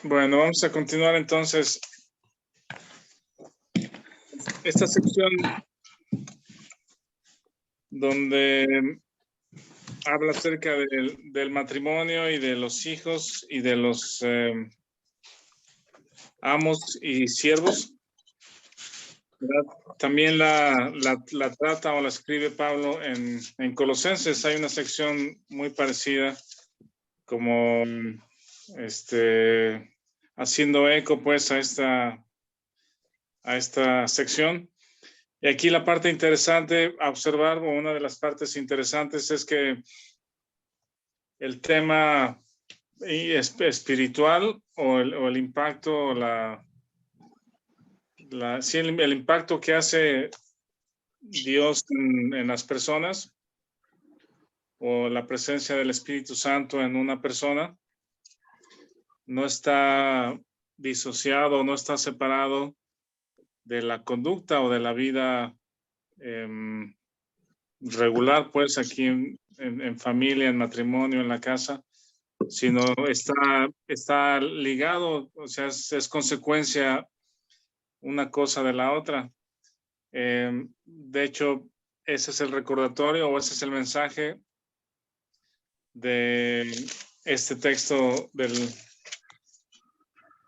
Bueno, vamos a continuar entonces esta sección donde habla acerca del matrimonio y de los hijos y de los amos y siervos, ¿verdad? También la trata o la escribe Pablo en Colosenses. Hay una sección muy parecida como haciendo eco pues a esta sección. Y aquí la parte interesante a observar, o una de las partes interesantes, es que el tema espiritual o el impacto, sí, el impacto que hace Dios en las personas, o la presencia del Espíritu Santo en una persona, no está disociado, no está separado de la conducta o de la vida regular, pues aquí en familia, en matrimonio, en la casa, sino está ligado, o sea, es consecuencia una cosa de la otra. De hecho, ese es el recordatorio o ese es el mensaje de este texto de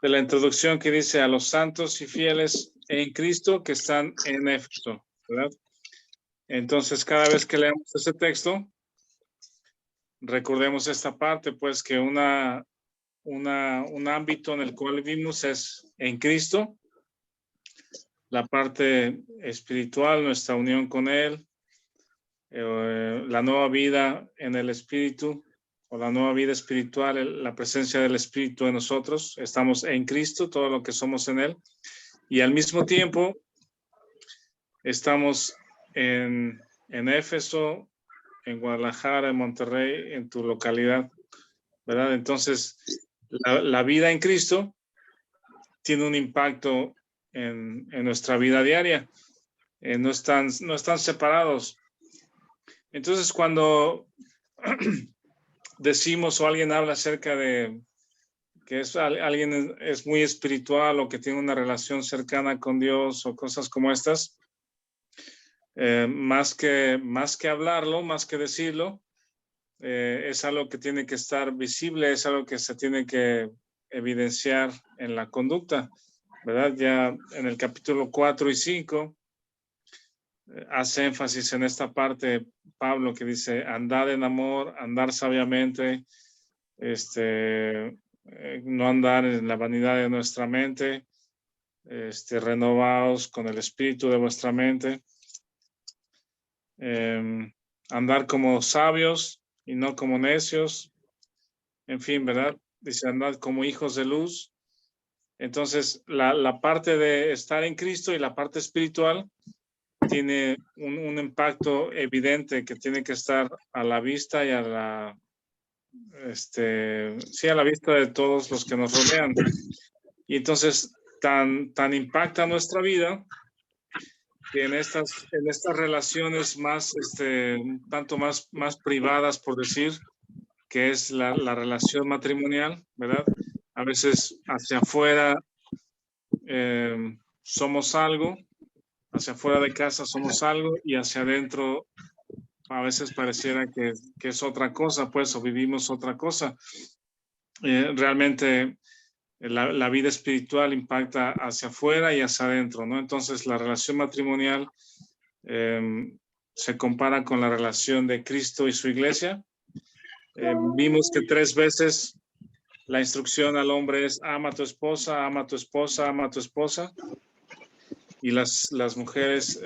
la introducción, que dice: a los santos y fieles en Cristo que están en Éfeso, ¿verdad? Entonces, cada vez que leamos ese texto, recordemos esta parte, pues que un ámbito en el cual vivimos es en Cristo, la parte espiritual, nuestra unión con Él, la nueva vida en el Espíritu, o la nueva vida espiritual, la presencia del Espíritu en nosotros. Estamos en Cristo, todo lo que somos en Él, y al mismo tiempo estamos en Éfeso, en Guadalajara, en Monterrey, en tu localidad, ¿verdad? Entonces, la vida en Cristo tiene un impacto en nuestra vida diaria. No están separados. Entonces, cuando decimos o alguien habla acerca de que alguien es muy espiritual o que tiene una relación cercana con Dios o cosas como estas, más que hablarlo, más que decirlo, es algo que tiene que estar visible, es algo que se tiene que evidenciar en la conducta, ¿verdad? Ya en el capítulo 4 y 5 hace énfasis en esta parte Pablo, que dice: andad en amor, andar sabiamente, no andar en la vanidad de nuestra mente, renovaos con el espíritu de vuestra mente, andar como sabios y no como necios, en fin, ¿verdad? Dice: andad como hijos de luz. Entonces, la parte de estar en Cristo y la parte espiritual tiene un impacto evidente que tiene que estar a la vista y a la vista de todos los que nos rodean. Y entonces tan impacta nuestra vida que en estas relaciones más, tanto más privadas, por decir, que es la relación matrimonial, ¿verdad? A veces hacia afuera somos algo, hacia afuera de casa somos algo, y hacia adentro a veces pareciera que es otra cosa, pues, o vivimos otra cosa. Realmente la vida espiritual impacta hacia afuera y hacia adentro, ¿no? Entonces, la relación matrimonial se compara con la relación de Cristo y su iglesia. Vimos que 3 veces la instrucción al hombre es: ama a tu esposa, ama a tu esposa, ama a tu esposa. Y las mujeres,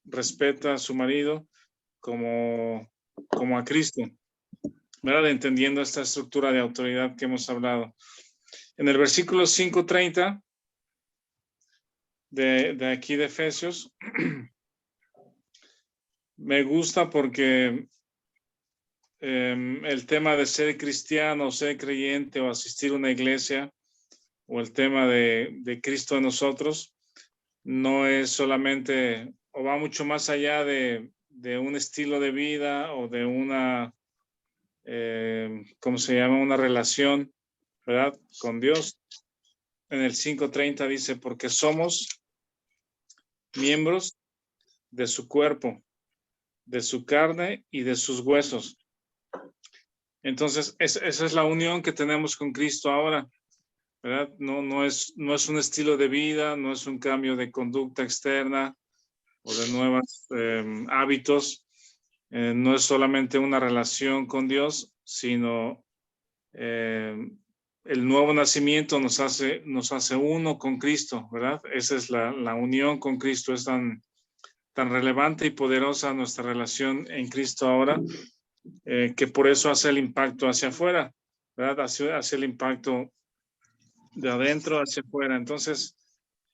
respeta a su marido como a Cristo, ¿verdad? Entendiendo esta estructura de autoridad que hemos hablado. En el versículo 5:30 de aquí de Efesios, me gusta porque el tema de ser cristiano, ser creyente o asistir a una iglesia, o el tema de Cristo en nosotros, no es solamente, o va mucho más allá de un estilo de vida o de una, ¿cómo se llama? Una relación ¿verdad? Con Dios. En el 5:30 dice, porque somos miembros de su cuerpo, de su carne y de sus huesos. Entonces, esa es la unión que tenemos con Cristo ahora, ¿verdad? No es un estilo de vida, no es un cambio de conducta externa o de nuevos hábitos, no es solamente una relación con Dios, sino el nuevo nacimiento nos hace uno con Cristo, ¿verdad? Esa es la unión con Cristo, es tan relevante y poderosa nuestra relación en Cristo ahora, que por eso hace el impacto hacia afuera, ¿verdad? Hace el impacto de adentro hacia afuera. Entonces,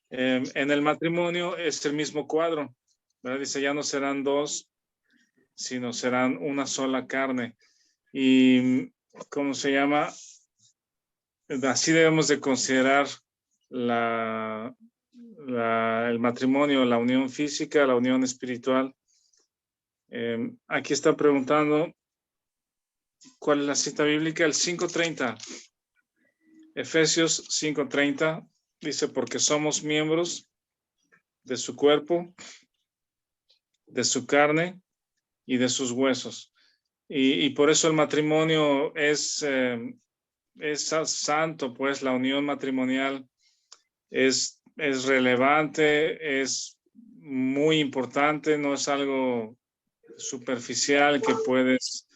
en el matrimonio es el mismo cuadro, ¿verdad? Dice, ya no serán dos, sino serán una sola carne. Y, ¿cómo se llama? Así debemos de considerar el matrimonio, la unión física, la unión espiritual. Aquí está preguntando cuál es la cita bíblica, el 5:30. Efesios 5:30 dice, porque somos miembros de su cuerpo, de su carne y de sus huesos. Y por eso el matrimonio es santo, pues la unión matrimonial es relevante, es muy importante, no es algo superficial que puedes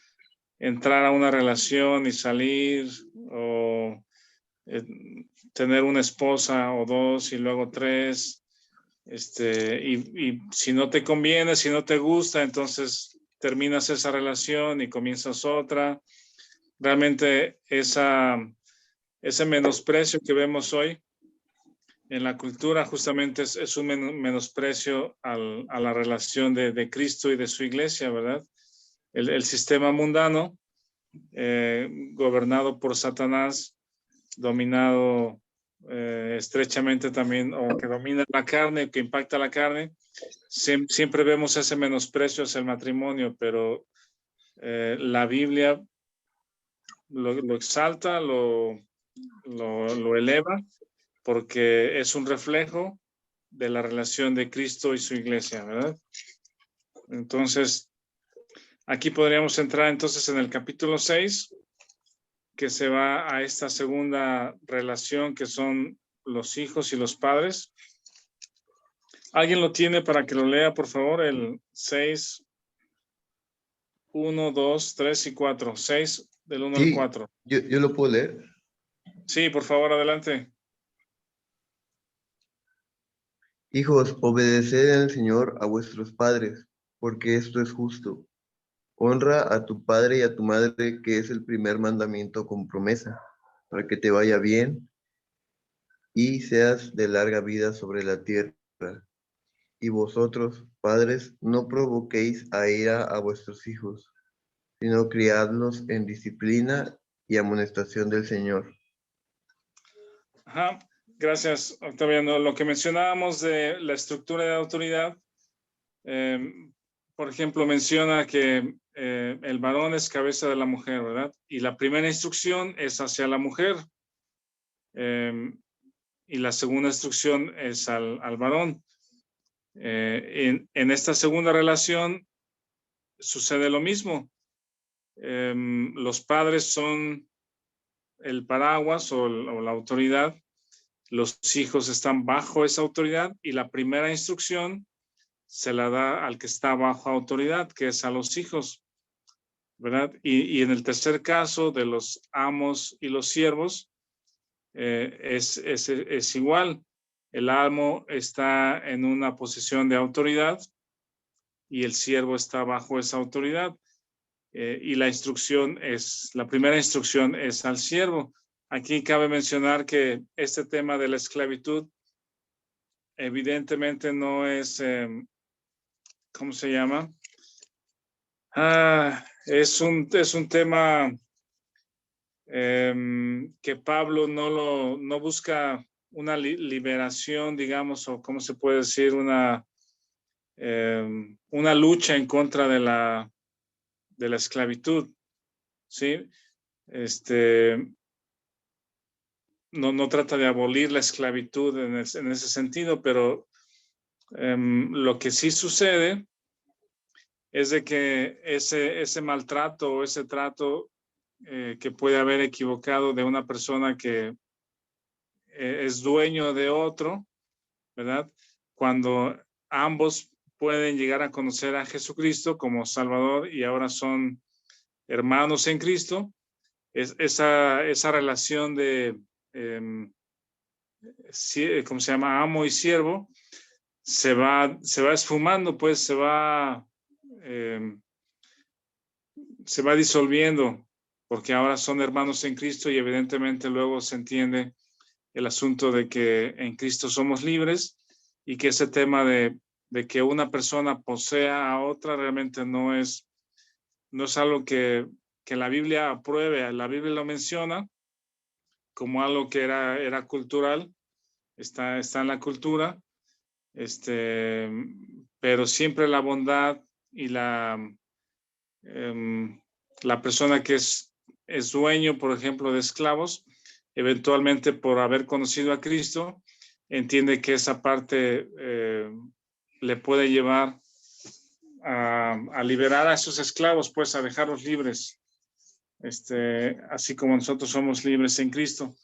entrar a una relación y salir, o tener una esposa o dos y luego tres, y si no te conviene, si no te gusta, entonces terminas esa relación y comienzas otra. Realmente ese menosprecio que vemos hoy en la cultura justamente es un menosprecio a la relación de Cristo y de su iglesia, ¿verdad? El sistema mundano, gobernado por Satanás, dominado estrechamente también, o que domina la carne, que impacta la carne, siempre vemos ese menosprecio hacia el matrimonio, pero la Biblia lo exalta, lo eleva, porque es un reflejo de la relación de Cristo y su iglesia, ¿verdad? Entonces, aquí podríamos entrar entonces en el capítulo 6, que se va a esta segunda relación que son los hijos y los padres. ¿Alguien lo tiene para que lo lea, por favor? El 6, 1, 2, 3 y 4. 6 del 1 al Sí, 4. yo lo puedo leer. Sí, por favor, adelante. Hijos, obedeced en el Señor a vuestros padres, porque esto es justo. Honra a tu padre y a tu madre, que es el primer mandamiento con promesa, para que te vaya bien y seas de larga vida sobre la tierra. Y vosotros, padres, no provoquéis a ira a vuestros hijos, sino criadlos en disciplina y amonestación del Señor. Ajá, gracias, Octaviano. Lo que mencionábamos de la estructura de autoridad, por ejemplo, menciona que el varón es cabeza de la mujer, ¿verdad? Y la primera instrucción es hacia la mujer, y la segunda instrucción es al varón. En esta segunda relación sucede lo mismo. Los padres son el paraguas o la autoridad, los hijos están bajo esa autoridad, y la primera instrucción se la da al que está bajo autoridad, que es a los hijos, ¿verdad? Y en el tercer caso de los amos y los siervos, es igual. El amo está en una posición de autoridad y el siervo está bajo esa autoridad. Y la primera instrucción es al siervo. Aquí cabe mencionar que este tema de la esclavitud evidentemente no es, ¿cómo se llama? Es un tema que Pablo no busca una liberación, digamos, o cómo se puede decir, una lucha en contra de la esclavitud, ¿sí? no trata de abolir la esclavitud en ese sentido, pero lo que sí sucede es de que ese maltrato o ese trato que puede haber equivocado de una persona que es dueño de otro, ¿verdad? Cuando ambos pueden llegar a conocer a Jesucristo como Salvador y ahora son hermanos en Cristo, esa relación de, ¿cómo se llama? Amo y siervo, se va esfumando, pues se va disolviendo, porque ahora son hermanos en Cristo y evidentemente luego se entiende el asunto de que en Cristo somos libres y que ese tema de que una persona posea a otra realmente no es algo que la Biblia apruebe. La Biblia lo menciona como algo que era cultural, está en la cultura, pero siempre la bondad y la persona que es dueño, por ejemplo, de esclavos, eventualmente por haber conocido a Cristo, entiende que esa parte le puede llevar a liberar a esos esclavos, pues a dejarlos libres, así como nosotros somos libres en Cristo.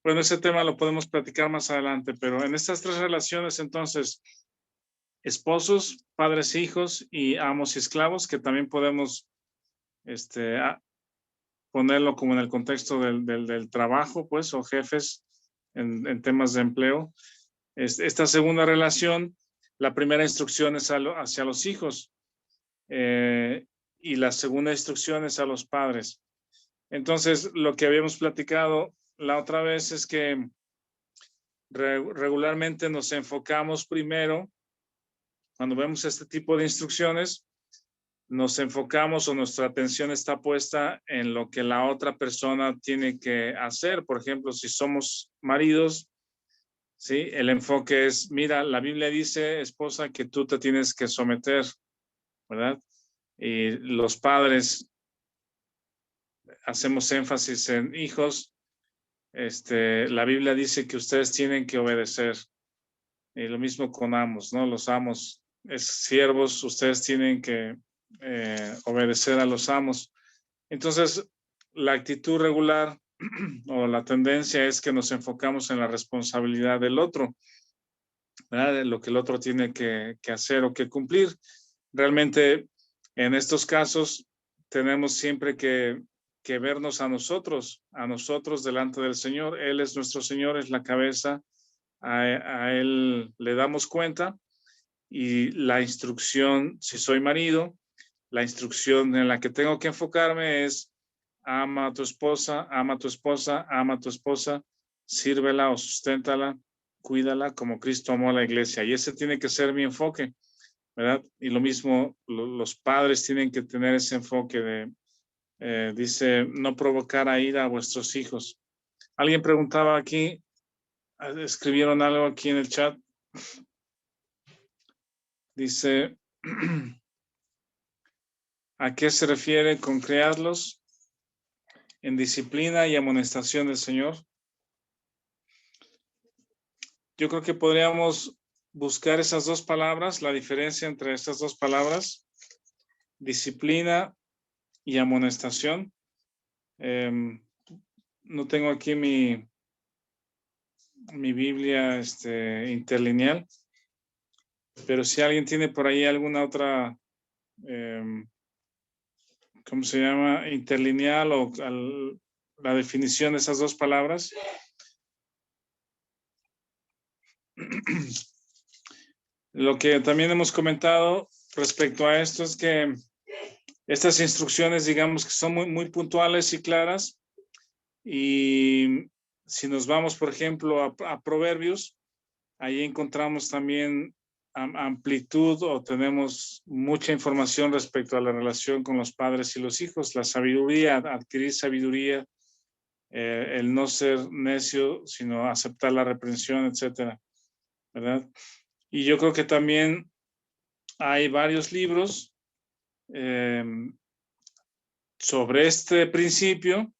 Bueno, ese tema lo podemos platicar más adelante, pero en estas tres relaciones, entonces, esposos, padres e hijos y amos y esclavos, que también podemos ponerlo como en el contexto del trabajo, pues, o jefes en temas de empleo. Esta segunda relación, la primera instrucción es hacia los hijos y la segunda instrucción es a los padres. Entonces, lo que habíamos platicado la otra vez es que regularmente nos enfocamos primero, cuando vemos este tipo de instrucciones, nos enfocamos o nuestra atención está puesta en lo que la otra persona tiene que hacer. Por ejemplo, si somos maridos, ¿sí? El enfoque es, mira, la Biblia dice, esposa, que tú te tienes que someter, ¿verdad? Y los padres hacemos énfasis en hijos. La Biblia dice que ustedes tienen que obedecer. Y lo mismo con amos, ¿no? Los amos, siervos, ustedes tienen que obedecer a los amos. Entonces, la actitud regular o la tendencia es que nos enfocamos en la responsabilidad del otro, ¿verdad? De lo que el otro tiene que hacer o que cumplir. Realmente, en estos casos, tenemos siempre que vernos a nosotros delante del Señor. Él es nuestro Señor, es la cabeza, a Él le damos cuenta y la instrucción, si soy marido, la instrucción en la que tengo que enfocarme es ama a tu esposa, ama a tu esposa, ama a tu esposa, sírvela o susténtala, cuídala como Cristo amó a la iglesia. Y ese tiene que ser mi enfoque, ¿verdad? Y lo mismo, los padres tienen que tener ese enfoque de, dice, no provocar a ira a vuestros hijos. Alguien preguntaba aquí, escribieron algo aquí en el chat. Dice, ¿a qué se refiere con criarlos en disciplina y amonestación del Señor? Yo creo que podríamos buscar esas dos palabras, la diferencia entre estas dos palabras, disciplina y amonestación. No tengo aquí mi Biblia interlineal, pero si alguien tiene por ahí alguna otra, ¿cómo se llama? Interlineal o la definición de esas dos palabras. Lo que también hemos comentado respecto a esto es que estas instrucciones, digamos que son muy, muy puntuales y claras. Y si nos vamos, por ejemplo, a Proverbios, ahí encontramos también amplitud o tenemos mucha información respecto a la relación con los padres y los hijos, la sabiduría, adquirir sabiduría, el no ser necio, sino aceptar la reprensión, etcétera, ¿verdad? Y yo creo que también hay varios libros sobre este principio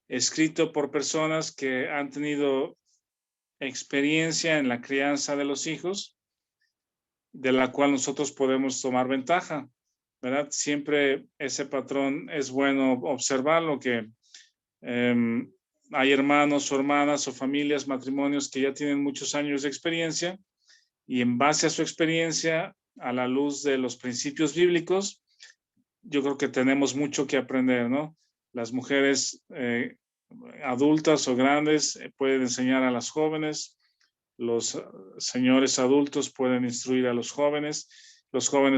escrito por personas que han tenido experiencia en la crianza de los hijos, de la cual nosotros podemos tomar ventaja, ¿verdad? Siempre ese patrón es bueno observarlo, que hay hermanos o hermanas o familias, matrimonios que ya tienen muchos años de experiencia y en base a su experiencia, a la luz de los principios bíblicos, yo creo que tenemos mucho que aprender, ¿no? Las mujeres adultas o grandes pueden enseñar a las jóvenes, los señores adultos pueden instruir a los jóvenes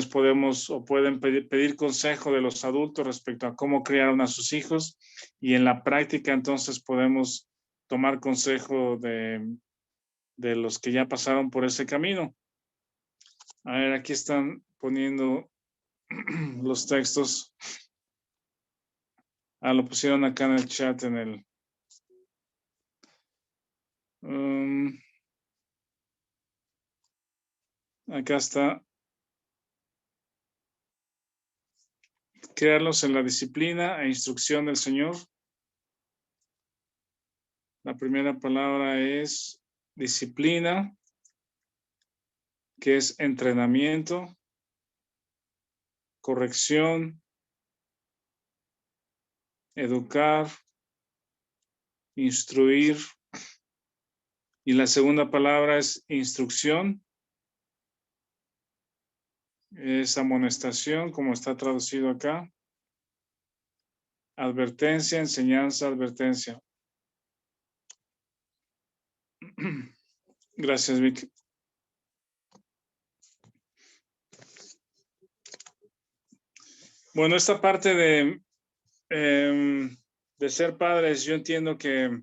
podemos o pueden pedir consejo de los adultos respecto a cómo criaron a sus hijos y en la práctica entonces podemos tomar consejo de los que ya pasaron por ese camino. A ver, aquí están poniendo los textos. Lo pusieron acá en el chat en el... acá está. Crearlos en la disciplina e instrucción del Señor. La primera palabra es disciplina, que es entrenamiento, corrección, educar, instruir. Y la segunda palabra es instrucción. Es amonestación, como está traducido acá. Advertencia, enseñanza, advertencia. Gracias, Vic. Bueno, esta parte de ser padres, yo entiendo que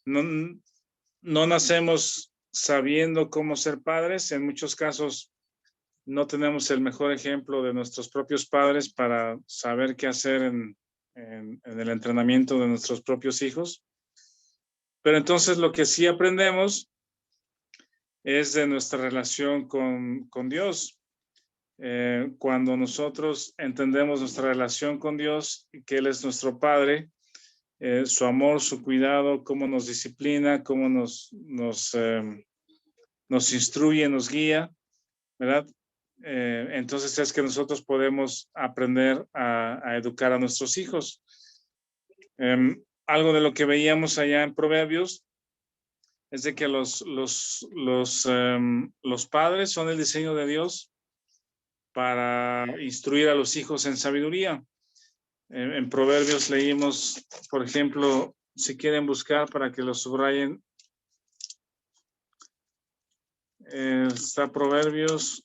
no nacemos sabiendo cómo ser padres. En muchos casos no tenemos el mejor ejemplo de nuestros propios padres para saber qué hacer en el entrenamiento de nuestros propios hijos. Pero entonces lo que sí aprendemos es de nuestra relación con Dios. Cuando nosotros entendemos nuestra relación con Dios, que Él es nuestro Padre, su amor, su cuidado, cómo nos disciplina, cómo nos instruye, nos guía, ¿verdad? Entonces es que nosotros podemos aprender a educar a nuestros hijos. Algo de lo que veíamos allá en Proverbios es de que los padres son el diseño de Dios para instruir a los hijos en sabiduría. En Proverbios leímos, por ejemplo, si quieren buscar para que lo subrayen, está Proverbios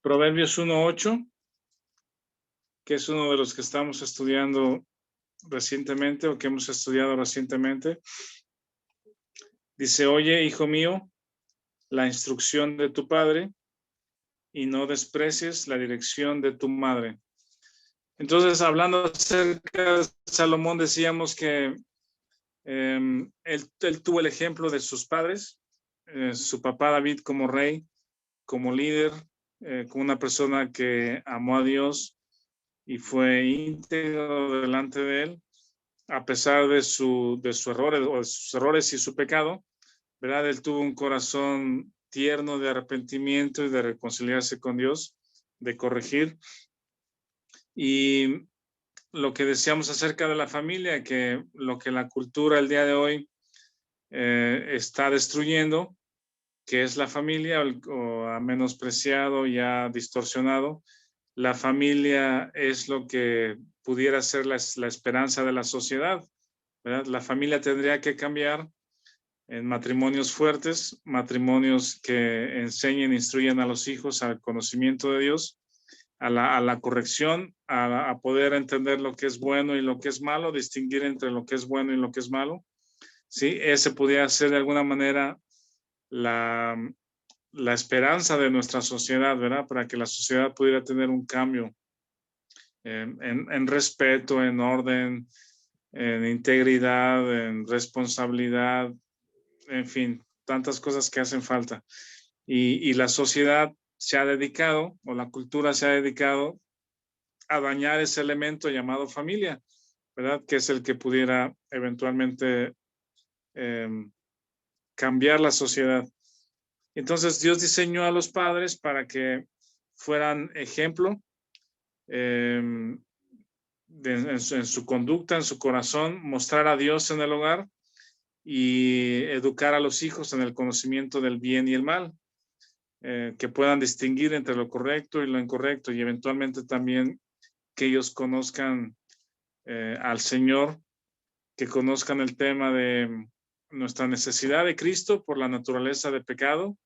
1:8, que es uno de los que estamos estudiando recientemente o que hemos estudiado recientemente. Dice, oye, hijo mío, la instrucción de tu padre y no desprecies la dirección de tu madre. Entonces, hablando acerca de Salomón, decíamos que él tuvo el ejemplo de sus padres, su papá David como rey, como líder, como una persona que amó a Dios y fue íntegro delante de él, a pesar de sus errores y su pecado, ¿verdad? Él tuvo un corazón tierno de arrepentimiento y de reconciliarse con Dios, de corregir. Y lo que decíamos acerca de la familia, que lo que la cultura el día de hoy está destruyendo, que es la familia, o ha menospreciado y ha distorsionado. La familia es lo que pudiera ser la esperanza de la sociedad, ¿verdad? La familia tendría que cambiar en matrimonios fuertes, matrimonios que enseñen, instruyan a los hijos al conocimiento de Dios, a la corrección, a poder entender lo que es bueno y lo que es malo, distinguir entre lo que es bueno y lo que es malo. Sí, ese pudiera ser de alguna manera la esperanza de nuestra sociedad, ¿verdad? Para que la sociedad pudiera tener un cambio en respeto, en orden, en integridad, en responsabilidad, en fin, tantas cosas que hacen falta. Y la sociedad se ha dedicado, o la cultura se ha dedicado a dañar ese elemento llamado familia, ¿verdad? Que es el que pudiera eventualmente cambiar la sociedad. Entonces Dios diseñó a los padres para que fueran ejemplo en su conducta, en su corazón, mostrar a Dios en el hogar y educar a los hijos en el conocimiento del bien y el mal, que puedan distinguir entre lo correcto y lo incorrecto, y eventualmente también que ellos conozcan al Señor, que conozcan el tema de nuestra necesidad de Cristo por la naturaleza de pecado,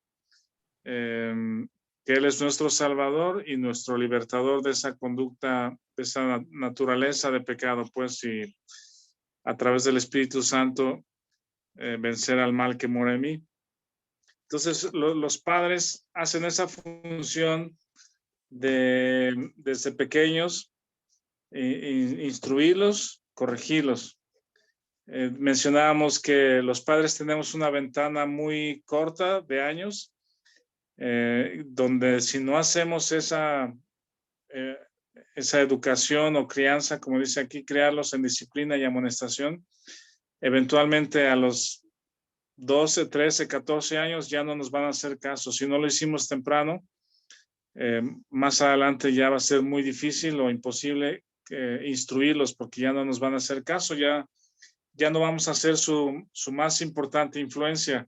que Él es nuestro Salvador y nuestro libertador de esa conducta, de esa naturaleza de pecado, pues, y a través del Espíritu Santo vencer al mal que mora en mí. Entonces, los padres hacen esa función desde pequeños, instruirlos, corregirlos. Mencionábamos que los padres tenemos una ventana muy corta de años, donde si no hacemos esa educación o crianza, como dice aquí, criarlos en disciplina y amonestación, eventualmente a los 12, 13, 14 años ya no nos van a hacer caso. Si no lo hicimos temprano, más adelante ya va a ser muy difícil o imposible instruirlos, porque ya no nos van a hacer caso, ya no vamos a ser su más importante influencia,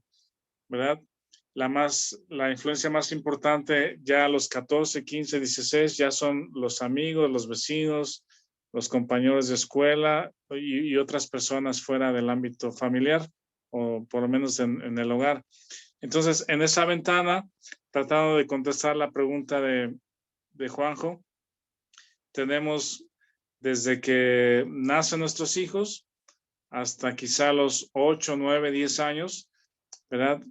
¿verdad? La influencia más importante ya a los 14, 15, 16 ya son los amigos, los vecinos, los compañeros de escuela y otras personas fuera del ámbito familiar, o por lo menos en el hogar. Entonces, en esa ventana, tratando de contestar la pregunta de Juanjo, tenemos desde que nacen nuestros hijos hasta quizá los 8, 9, 10 años, ¿verdad?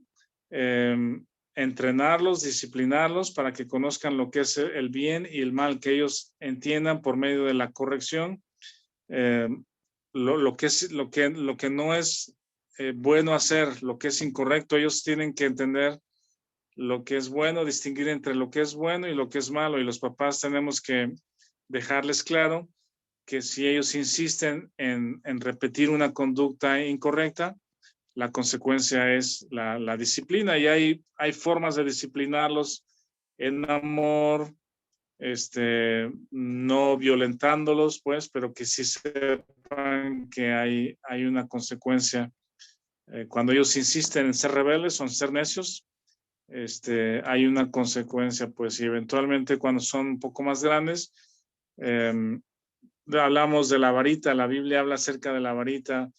Entrenarlos, disciplinarlos para que conozcan lo que es el bien y el mal, que ellos entiendan por medio de la corrección lo que no es bueno hacer, lo que es incorrecto. Ellos tienen que entender lo que es bueno, distinguir entre lo que es bueno y lo que es malo, y los papás tenemos que dejarles claro que si ellos insisten en repetir una conducta incorrecta, la consecuencia es la disciplina, y hay formas de disciplinarlos en amor, no violentándolos, pues, pero que sí sepan que hay una consecuencia. Cuando ellos insisten en ser rebeldes o en ser necios, hay una consecuencia, pues, y eventualmente cuando son un poco más grandes, hablamos de la varita. La Biblia habla acerca de la varita,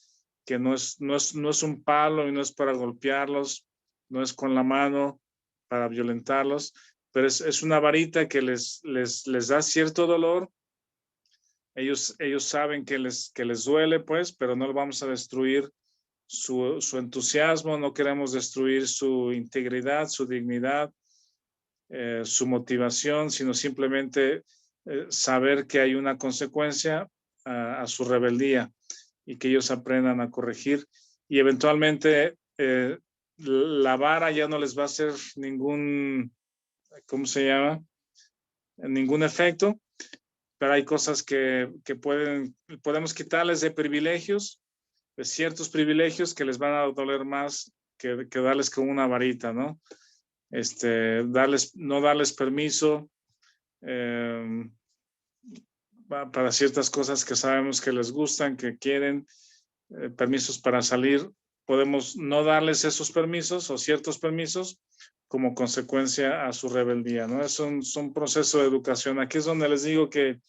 que no es un palo y no es para golpearlos, no es con la mano para violentarlos, pero es una varita que les da cierto dolor. Ellos saben que les duele, pues, pero no vamos a destruir su entusiasmo, no queremos destruir su integridad, su dignidad, su motivación, sino simplemente saber que hay una consecuencia a su rebeldía, y que ellos aprendan a corregir, y eventualmente la vara ya no les va a hacer ningún, ¿cómo se llama? Ningún efecto, pero hay cosas que podemos quitarles de privilegios, de ciertos privilegios que les van a doler más que darles con una varita, ¿no? No darles permiso para ciertas cosas que sabemos que les gustan, que quieren, permisos para salir. Podemos no darles esos permisos o ciertos permisos como consecuencia a su rebeldía, ¿no? Es un proceso de educación. Aquí es donde les digo que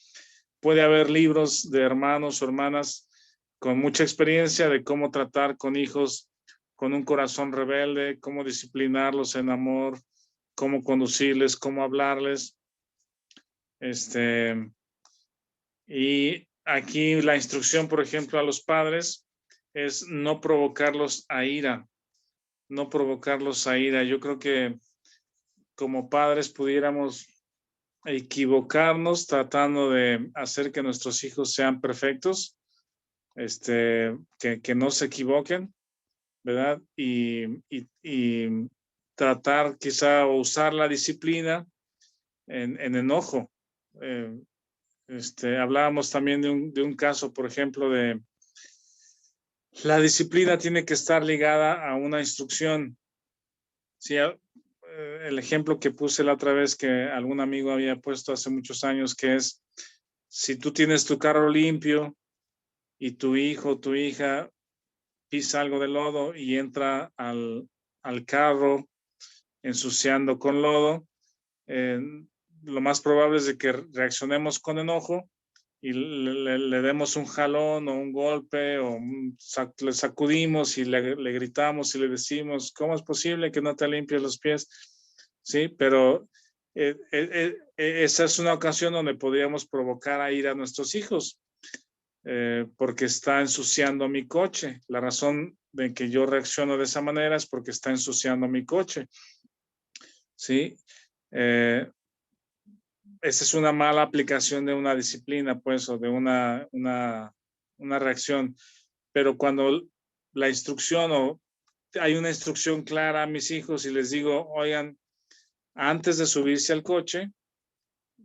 puede haber libros de hermanos o hermanas con mucha experiencia de cómo tratar con hijos con un corazón rebelde, cómo disciplinarlos en amor, cómo conducirles, cómo hablarles. Y aquí la instrucción, por ejemplo, a los padres es no provocarlos a ira, no provocarlos a ira. Yo creo que como padres pudiéramos equivocarnos tratando de hacer que nuestros hijos sean perfectos, que no se equivoquen, ¿verdad? Y tratar quizá o usar la disciplina en enojo. Hablábamos también de un caso, por ejemplo, de la disciplina tiene que estar ligada a una instrucción. Sí, el ejemplo que puse la otra vez que algún amigo había puesto hace muchos años, que es, si tú tienes tu carro limpio y tu hijo o tu hija pisa algo de lodo y entra al carro ensuciando con lodo, lo más probable es de que reaccionemos con enojo y le demos un jalón o un golpe o le sacudimos y le gritamos y le decimos, ¿cómo es posible que no te limpies los pies? Sí, pero esa es una ocasión donde podríamos provocar a ir a nuestros hijos porque está ensuciando mi coche. La razón de que yo reacciono de esa manera es porque está ensuciando mi coche. Sí, esa es una mala aplicación de una disciplina, pues, o de una reacción. Pero cuando la instrucción o hay una instrucción clara a mis hijos y les digo, oigan, antes de subirse al coche,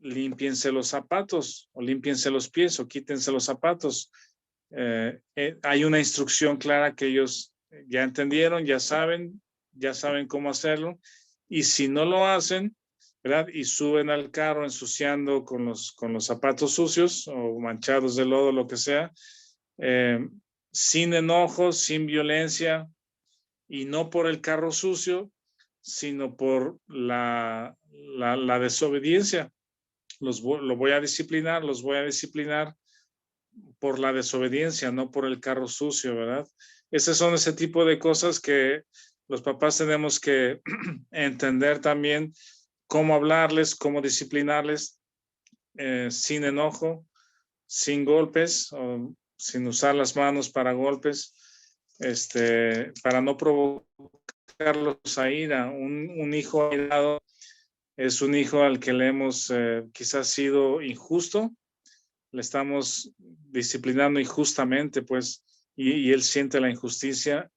límpiense los zapatos o límpiense los pies o quítense los zapatos. Hay una instrucción clara que ellos ya entendieron, ya saben cómo hacerlo. Y si no lo hacen, ¿verdad? Y suben al carro ensuciando con los zapatos sucios o manchados de lodo, lo que sea, sin enojo, sin violencia, y no por el carro sucio, sino por la desobediencia. Los voy a disciplinar por la desobediencia, no por el carro sucio, ¿verdad? Esas son ese tipo de cosas que los papás tenemos que entender también cómo hablarles, cómo disciplinarles sin enojo, sin golpes, o sin usar las manos para golpes, para no provocarlos a ira. Un hijo airado es un hijo al que le hemos quizás sido injusto, le estamos disciplinando injustamente, pues, y él siente la injusticia,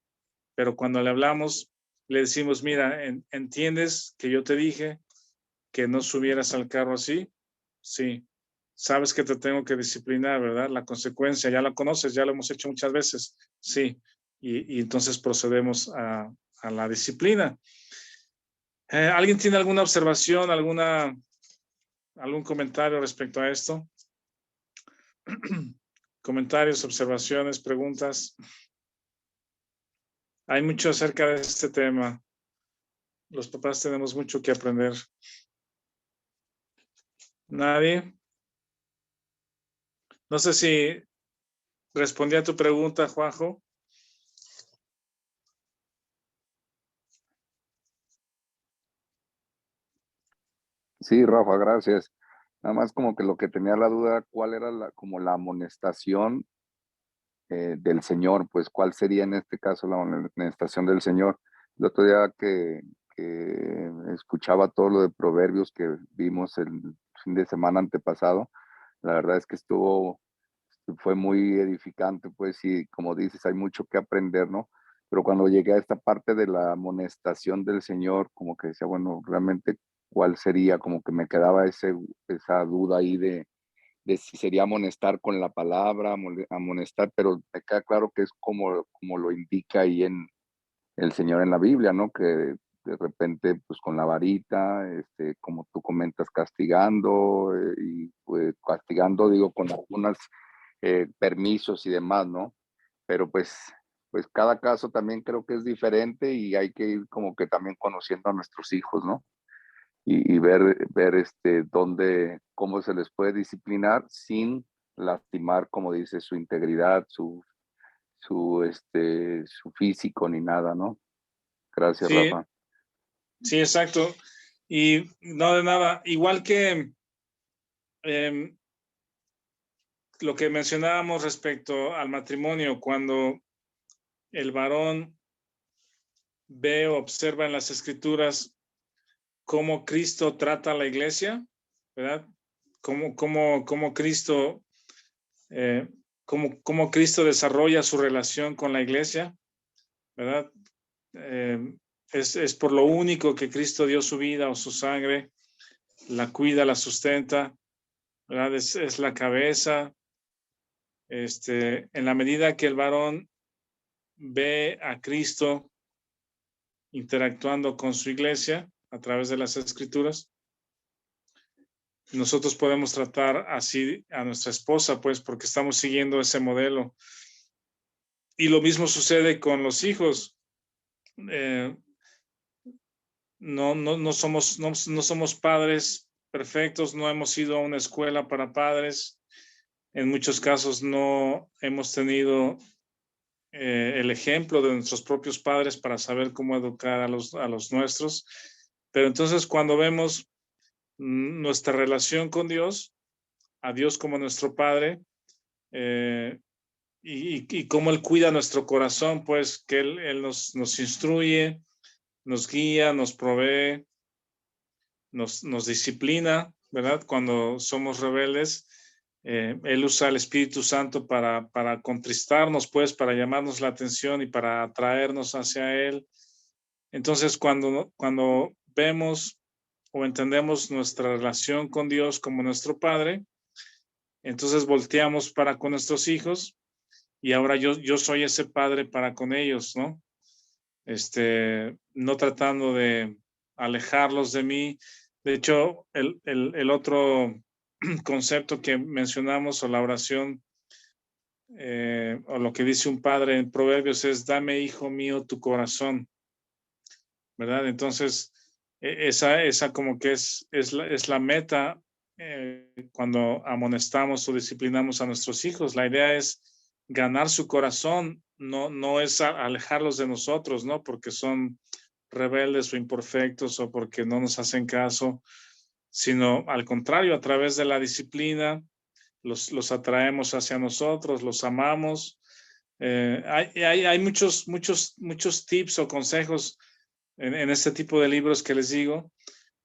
pero cuando le hablamos, le decimos, mira, ¿entiendes que yo te dije que no subieras al carro así? Sí. Sabes que te tengo que disciplinar, ¿verdad? La consecuencia, ya la conoces, ya lo hemos hecho muchas veces. Sí. Y entonces procedemos a la disciplina. ¿Alguien tiene alguna observación, algún comentario respecto a esto? Comentarios, observaciones, preguntas. Hay mucho acerca de este tema. Los papás tenemos mucho que aprender. ¿Nadie? No sé si respondí a tu pregunta, Juanjo. Sí, Rafa, gracias. Nada más como que lo que tenía la duda, ¿cuál era como la amonestación del Señor? Pues, ¿cuál sería en este caso la amonestación del Señor? El otro día que escuchaba todo lo de Proverbios que vimos el fin de semana antepasado, la verdad es que fue muy edificante, pues, y como dices, hay mucho que aprender, ¿no? Pero cuando llegué a esta parte de la amonestación del Señor, como que decía, bueno, realmente, ¿cuál sería? Como que me quedaba esa duda ahí de si sería amonestar con la palabra, amonestar, pero me queda claro que es como lo indica ahí en el Señor en la Biblia, ¿no? Que de repente, pues con la varita, como tú comentas, castigando, y pues castigando, digo, con algunos permisos y demás, ¿no? Pero pues cada caso también creo que es diferente y hay que ir como que también conociendo a nuestros hijos, ¿no? Y ver cómo se les puede disciplinar sin lastimar, como dice, su integridad, su físico ni nada, ¿no? Gracias, Sí, Rafa. sí, exacto. Y no de nada, igual que lo que mencionábamos respecto al matrimonio, cuando el varón ve o observa en las escrituras cómo Cristo trata a la iglesia, ¿verdad? Cómo Cristo, cómo Cristo desarrolla su relación con la iglesia, ¿verdad? Es por lo único que Cristo dio su vida o su sangre, la cuida, la sustenta, ¿verdad? Es la cabeza. En la medida que el varón ve a Cristo interactuando con su iglesia a través de las escrituras, nosotros podemos tratar así a nuestra esposa, pues, porque estamos siguiendo ese modelo. Y lo mismo sucede con los hijos. No somos padres perfectos, no hemos ido a una escuela para padres. En muchos casos no hemos tenido el ejemplo de nuestros propios padres para saber cómo educar a los nuestros. Pero entonces cuando vemos nuestra relación con Dios, a Dios como nuestro Padre, y cómo Él cuida nuestro corazón, pues que Él nos instruye, nos guía, nos provee, nos disciplina, ¿verdad? Cuando somos rebeldes, Él usa el Espíritu Santo para contristarnos, pues, para llamarnos la atención y para atraernos hacia Él. Entonces, cuando vemos o entendemos nuestra relación con Dios como nuestro Padre, entonces volteamos para con nuestros hijos y ahora yo soy ese padre para con ellos, ¿no? No tratando de alejarlos de mí. De hecho, el otro concepto que mencionamos o la oración o lo que dice un padre en Proverbios es: dame, hijo mío, tu corazón, ¿verdad? Entonces, esa como que es la meta cuando amonestamos o disciplinamos a nuestros hijos. La idea es ganar su corazón, no es alejarlos de nosotros, ¿no? Porque son rebeldes o imperfectos o porque no nos hacen caso, sino al contrario, a través de la disciplina los atraemos hacia nosotros, los amamos. Hay muchos tips o consejos en este tipo de libros que les digo.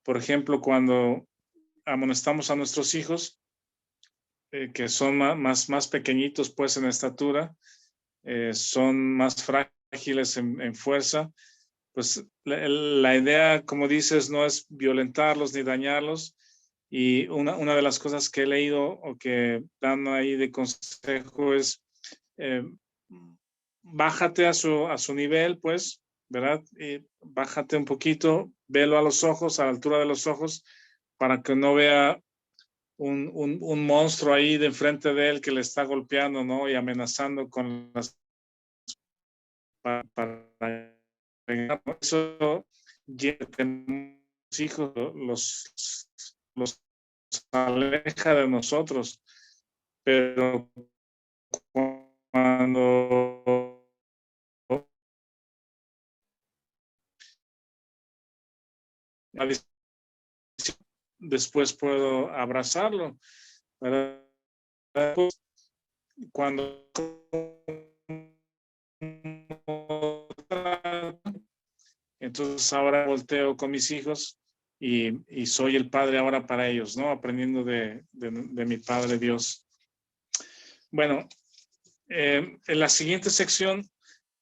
Por ejemplo, cuando amonestamos a nuestros hijos, que son más pequeñitos pues en estatura, son más frágiles en fuerza, pues la idea, como dices, no es violentarlos ni dañarlos. Y una de las cosas que he leído o que dan ahí de consejo es bájate a su nivel, pues, ¿verdad? Y bájate un poquito, velo a los ojos, a la altura de los ojos, para que no vea un monstruo ahí de enfrente de él que le está golpeando, ¿no? Y amenazando con las... Para eso, los hijos los aleja de nosotros, pero cuando después puedo abrazarlo, ¿verdad? Cuando entonces ahora volteo con mis hijos y soy el padre ahora para ellos, ¿no? Aprendiendo de mi Padre Dios. Bueno, en la siguiente sección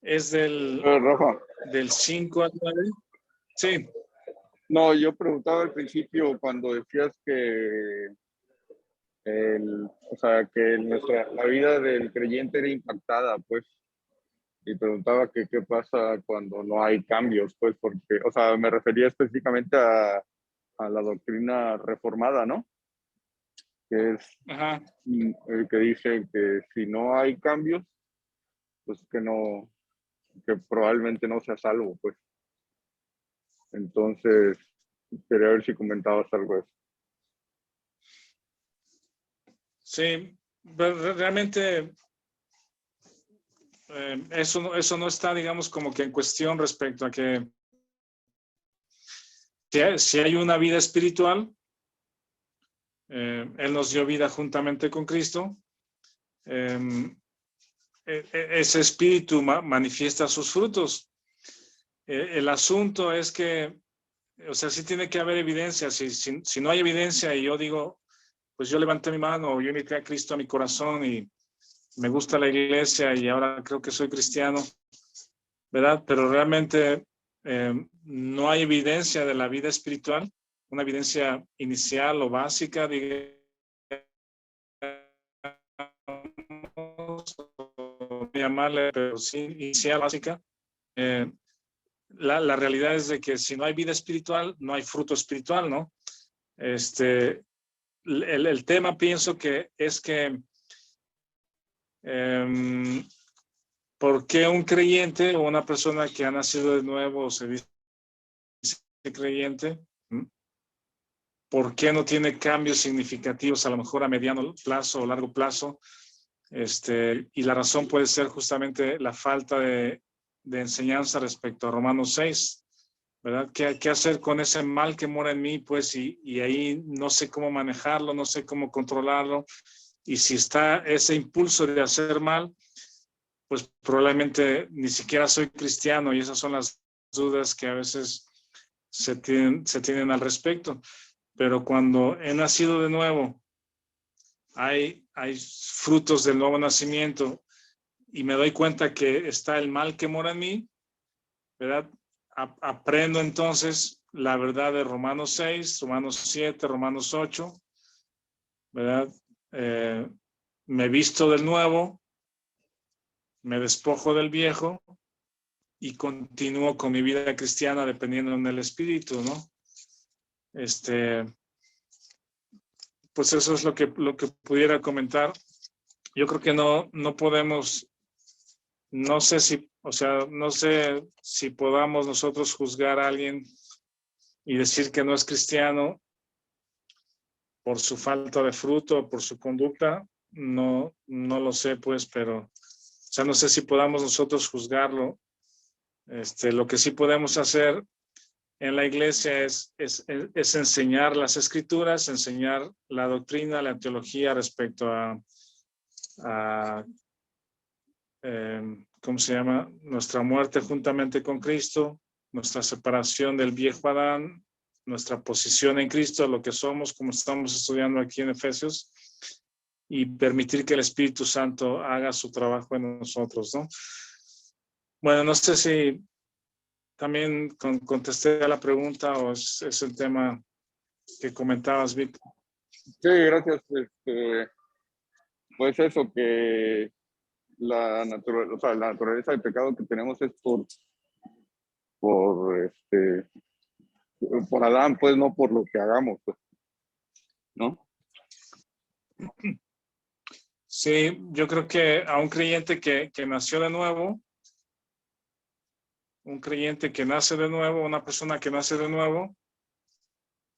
es Rafa, del 5 al 9. Sí. no, yo preguntaba al principio cuando decías que o sea, que la vida del creyente era impactada, pues, y preguntaba que qué pasa cuando no hay cambios, pues, porque, o sea, me refería específicamente a la doctrina reformada, ¿no? Que es Ajá. el que dice que si no hay cambios, pues que probablemente no sea salvo, pues. Entonces, quería ver si comentabas algo de eso. Sí, realmente eso no está, digamos, como que en cuestión respecto a que si hay una vida espiritual, Él nos dio vida juntamente con Cristo. Ese espíritu manifiesta sus frutos. El asunto es que, o sea, sí tiene que haber evidencia. Si no hay evidencia y yo digo, pues yo levanté mi mano o yo invité a Cristo a mi corazón y me gusta la iglesia y ahora creo que soy cristiano, ¿verdad? Pero realmente no hay evidencia de la vida espiritual. una evidencia inicial o básica, digamos, llamarle, pero sí inicial, básica. La realidad es de que si no hay vida espiritual, no hay fruto espiritual, ¿no? El tema pienso que es que ¿por qué un creyente o una persona que ha nacido de nuevo o se dice creyente, por qué no tiene cambios significativos a lo mejor a mediano plazo o largo plazo? Y la razón puede ser justamente la falta de enseñanza respecto a Romanos 6, ¿verdad? ¿Qué hacer con ese mal que mora en mí? Pues, y ahí no sé cómo manejarlo, no sé cómo controlarlo. Y si está ese impulso de hacer mal, pues probablemente ni siquiera soy cristiano, y esas son las dudas que a veces se tienen al respecto. Pero cuando he nacido de nuevo, hay frutos del nuevo nacimiento y me doy cuenta que está el mal que mora en mí, ¿verdad? Aprendo entonces la verdad de Romanos 6, Romanos 7, Romanos 8, ¿verdad? Me visto del nuevo, me despojo del viejo y continúo con mi vida cristiana dependiendo del Espíritu, ¿no? Pues eso es lo que pudiera comentar. Yo creo que no podemos, no sé si podamos nosotros juzgar a alguien y decir que no es cristiano por su falta de fruto, por su conducta. No lo sé, pues, pero, o sea, no sé si podamos nosotros juzgarlo. Lo que sí podemos hacer en la iglesia es enseñar las escrituras, enseñar la doctrina, la teología respecto a ¿cómo se llama? Nuestra muerte juntamente con Cristo, nuestra separación del viejo Adán, nuestra posición en Cristo, lo que somos, como estamos estudiando aquí en Efesios, y permitir que el Espíritu Santo haga su trabajo en nosotros, ¿no? Bueno, no sé si también contesté a la pregunta o es el tema que comentabas, Vic. Sí, gracias. Pues eso, que la naturaleza del pecado que tenemos es por Adán, pues no por lo que hagamos, pues, ¿no? Sí, yo creo que a un creyente que nació de nuevo, un creyente que nace de nuevo, una persona que nace de nuevo,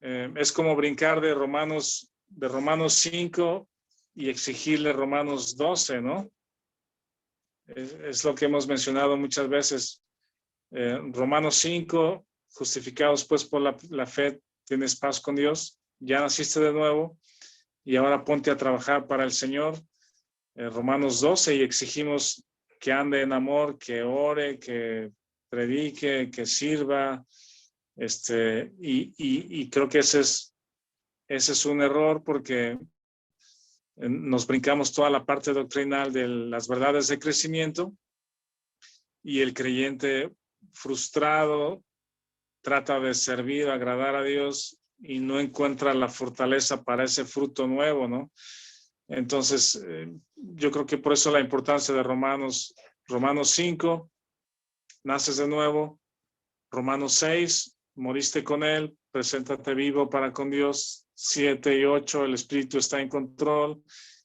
es como brincar de Romanos 5 y exigirle Romanos 12, ¿no? Es lo que hemos mencionado muchas veces. Romanos 5, justificados pues por la fe, tienes paz con Dios, ya naciste de nuevo y ahora ponte a trabajar para el Señor. Romanos 12, y exigimos que ande en amor, que ore, que predique, que sirva, y creo que ese es un error, porque nos brincamos toda la parte doctrinal de las verdades de crecimiento y el creyente frustrado trata de servir, agradar a Dios y no encuentra la fortaleza para ese fruto nuevo, ¿no? Entonces, yo creo que por eso la importancia de Romanos 5, naces de nuevo. Romanos 6, moriste con Él, preséntate vivo para con Dios. 7 y 8, el Espíritu está en control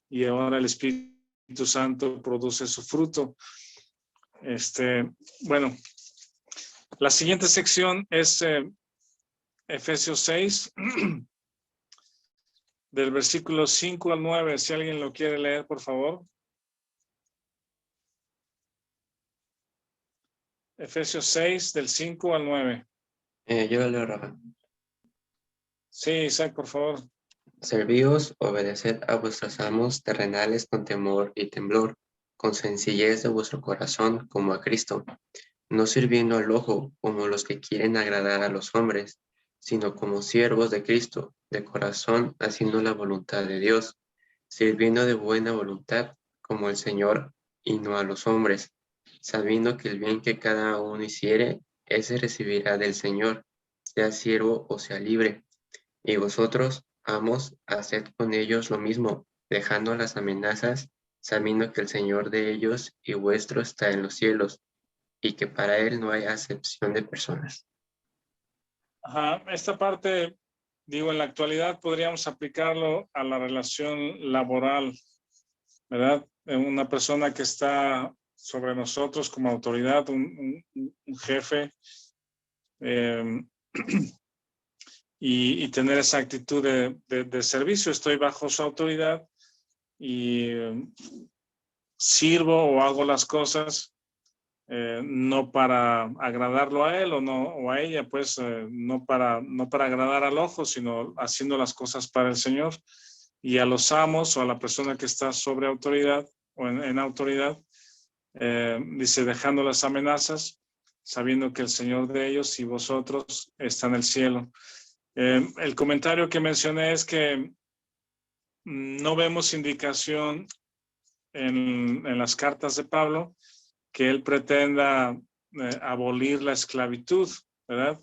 y ahora el Espíritu Santo produce su fruto. Bueno, la siguiente sección es Efesios 6, del versículo 5 al 9. Si alguien lo quiere leer, por favor. Efesios 6, del 5 al 9. Yo lo leo, Rafa. Sí, Isaac, por favor. Servíos, obedeced a vuestros amos terrenales con temor y temblor, con sencillez de vuestro corazón como a Cristo, no sirviendo al ojo como los que quieren agradar a los hombres, sino como siervos de Cristo, de corazón haciendo la voluntad de Dios, sirviendo de buena voluntad como el Señor y no a los hombres, sabiendo que el bien que cada uno hiciere, ese recibirá del Señor, sea siervo o sea libre. Y vosotros, amos, haced con ellos lo mismo, dejando las amenazas, sabiendo que el Señor de ellos y vuestro está en los cielos, y que para él no hay acepción de personas. Ajá, esta parte, digo, en la actualidad podríamos aplicarlo a la relación laboral, ¿verdad? Una persona que está sobre nosotros como autoridad, un jefe, y tener esa actitud de servicio. Estoy bajo su autoridad y sirvo o hago las cosas no para agradarlo a él o a ella, pues no para agradar al ojo, sino haciendo las cosas para el Señor. Y a los amos o a la persona que está sobre autoridad o en autoridad, dice, dejando las amenazas, sabiendo que el Señor de ellos y vosotros está en el cielo. El comentario que mencioné es que no vemos indicación en las cartas de Pablo que él pretenda abolir la esclavitud, ¿verdad?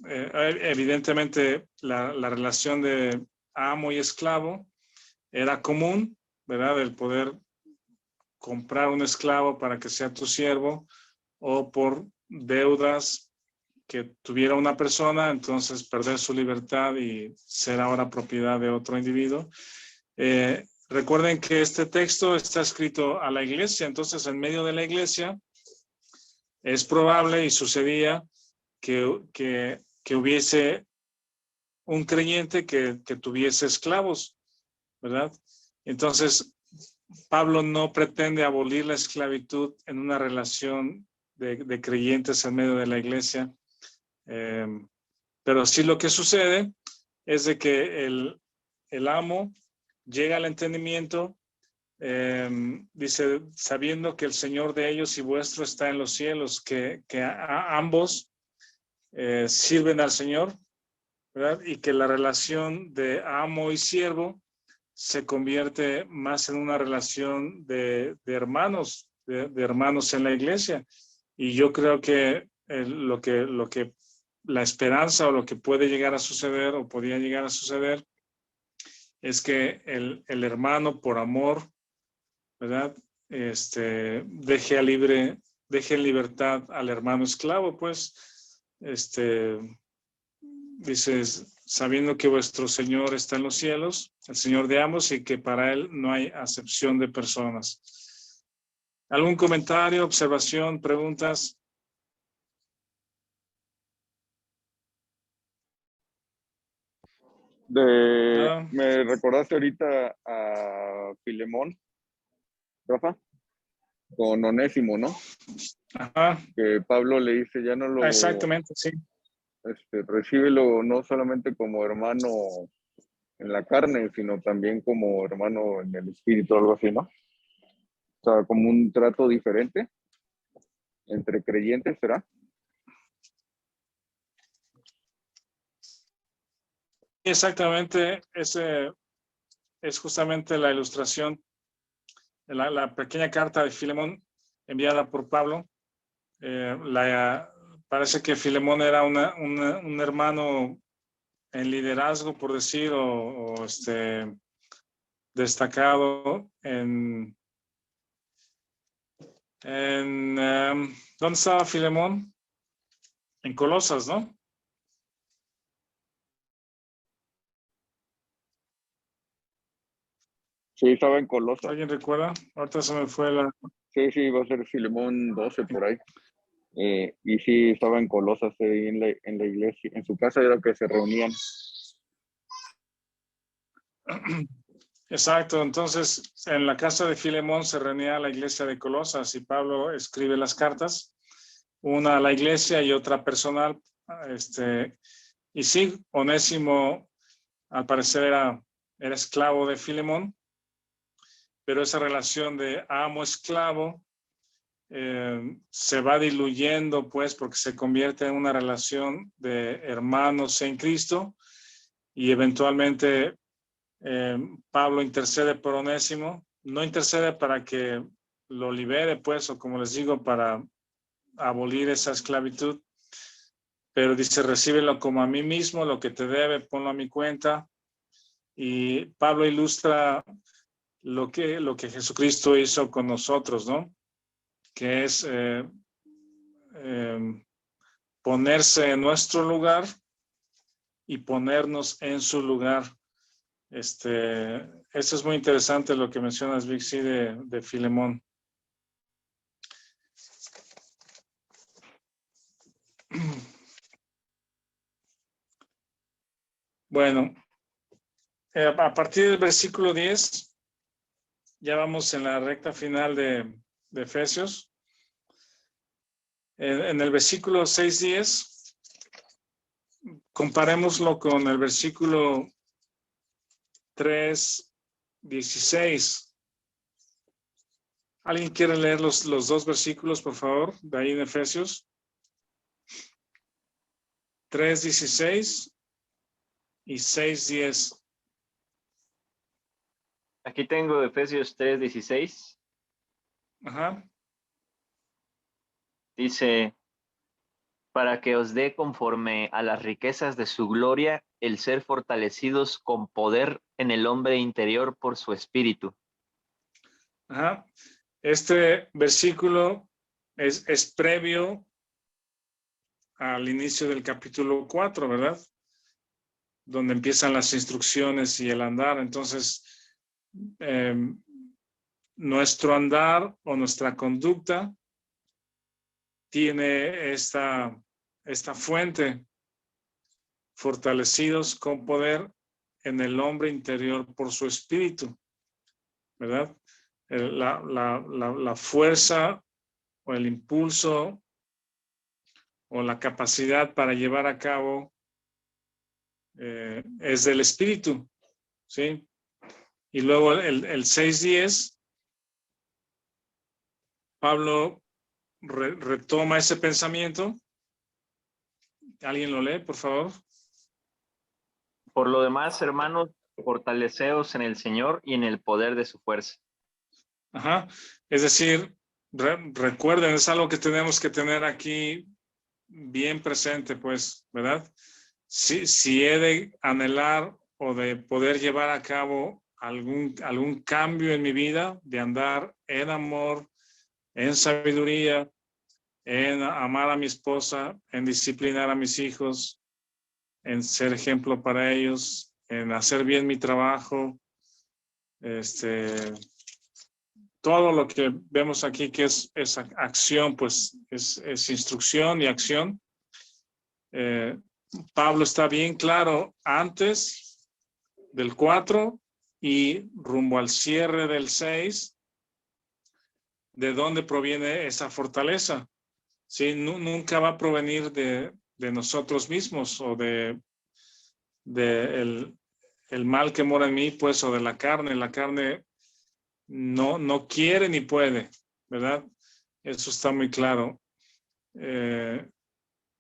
Evidentemente la relación de amo y esclavo era común, ¿verdad? El poder comprar un esclavo para que sea tu siervo o por deudas que tuviera una persona, entonces perder su libertad y ser ahora propiedad de otro individuo. Recuerden que este texto está escrito a la iglesia, entonces en medio de la iglesia es probable y sucedía que hubiese un creyente que tuviese esclavos, ¿verdad? Entonces, Pablo no pretende abolir la esclavitud en una relación de creyentes en medio de la iglesia, pero sí lo que sucede es de que el amo llega al entendimiento, dice, sabiendo que el Señor de ellos y vuestro está en los cielos, que ambos sirven al Señor, ¿verdad? Y que la relación de amo y siervo se convierte más en una relación de hermanos, de hermanos en la iglesia. Y yo creo que lo que la esperanza o lo que puede llegar a suceder o podría llegar a suceder es que el hermano por amor, ¿verdad? Deje en libertad al hermano esclavo, pues, dices, sabiendo que vuestro Señor está en los cielos, el Señor de ambos, y que para Él no hay acepción de personas. ¿Algún comentario, observación, preguntas? Me recordaste ahorita a Filemón, Rafa, con Onésimo, ¿no? Ajá. Que Pablo le dice, ya no lo... Exactamente, sí. Recíbelo no solamente como hermano en la carne, sino también como hermano en el espíritu, algo así, ¿no? O sea, como un trato diferente entre creyentes, ¿será? Exactamente, ese es justamente la ilustración de la pequeña carta de Filemón enviada por Pablo. Parece que Filemón era un hermano en liderazgo, por decir, o destacado en ¿dónde estaba Filemón? En Colosas, ¿no? Sí, estaba en Colosas. ¿Alguien recuerda? Ahorita se me fue la... Sí, va a ser Filemón 12 por ahí. Y sí, estaba en Colosas, en la iglesia. En su casa era que se reunían. Exacto, entonces en la casa de Filemón se reunía la iglesia de Colosas y Pablo escribe las cartas, una a la iglesia y otra personal. Y sí, Onésimo al parecer era esclavo de Filemón, pero esa relación de amo-esclavo se va diluyendo, pues, porque se convierte en una relación de hermanos en Cristo y eventualmente Pablo intercede por Onésimo, no intercede para que lo libere, pues, o como les digo, para abolir esa esclavitud, pero dice, recíbelo como a mí mismo, lo que te debe, ponlo a mi cuenta. Y Pablo ilustra lo que Jesucristo hizo con nosotros, ¿no? Que es ponerse en nuestro lugar y ponernos en su lugar. Eso es muy interesante lo que mencionas, Vixi, de Filemón. Bueno, a partir del versículo 10, ya vamos en la recta final de Efesios. En el versículo 6:10, comparémoslo con el versículo 3:16. ¿Alguien quiere leer los dos versículos, por favor, de ahí en Efesios? 3:16 y 6:10. Aquí tengo Efesios 3:16. Ajá. Dice, para que os dé conforme a las riquezas de su gloria el ser fortalecidos con poder en el hombre interior por su espíritu. Ajá. Este versículo es previo al inicio del capítulo 4, ¿verdad? Donde empiezan las instrucciones y el andar. Entonces, nuestro andar o nuestra conducta tiene esta fuente, fortalecidos con poder en el hombre interior por su espíritu, ¿verdad? La fuerza o el impulso o la capacidad para llevar a cabo es del espíritu, ¿sí? Y luego el 6:10, Pablo retoma ese pensamiento. ¿Alguien lo lee, por favor? Por lo demás, hermanos, fortaleceos en el Señor y en el poder de su fuerza. Ajá. Es decir, recuerden, es algo que tenemos que tener aquí bien presente, pues, ¿verdad? Si he de anhelar o de poder llevar a cabo algún cambio en mi vida, de andar en amor, en sabiduría, en amar a mi esposa, en disciplinar a mis hijos, en ser ejemplo para ellos, en hacer bien mi trabajo, todo lo que vemos aquí que es acción, pues es instrucción y acción. Pablo está bien claro antes del 4 y rumbo al cierre del 6, de dónde proviene esa fortaleza. ¿Sí? Nunca va a provenir de nosotros mismos o de el mal que mora en mí, pues, o de la carne. La carne no quiere ni puede, ¿verdad? Eso está muy claro.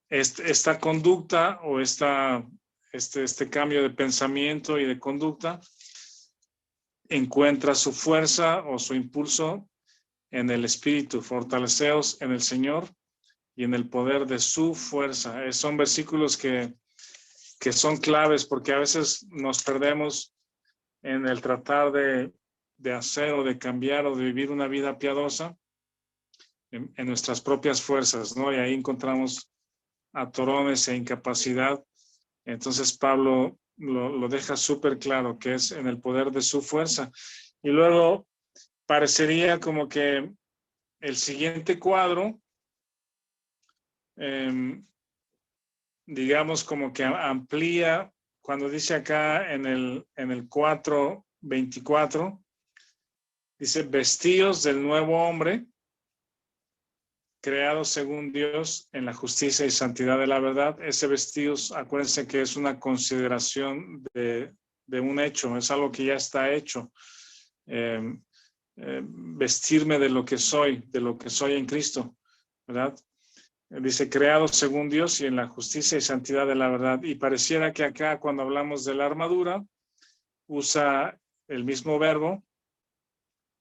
Esta conducta o este cambio de pensamiento y de conducta encuentra su fuerza o su impulso en el Espíritu. Fortaleceos en el Señor y en el poder de su fuerza. Son versículos que son claves porque a veces nos perdemos en el tratar de hacer o de cambiar o de vivir una vida piadosa en nuestras propias fuerzas, ¿no? Y ahí encontramos atorones e incapacidad. Entonces Pablo lo deja súper claro que es en el poder de su fuerza. Y luego parecería como que el siguiente cuadro, digamos como que amplía, cuando dice acá en el 4:24, dice, vestíos del nuevo hombre, creado según Dios en la justicia y santidad de la verdad. Ese vestidos, acuérdense que es una consideración de un hecho, es algo que ya está hecho. Vestirme de lo que soy en Cristo, ¿verdad? Dice, creado según Dios y en la justicia y santidad de la verdad. Y pareciera que acá, cuando hablamos de la armadura, usa el mismo verbo,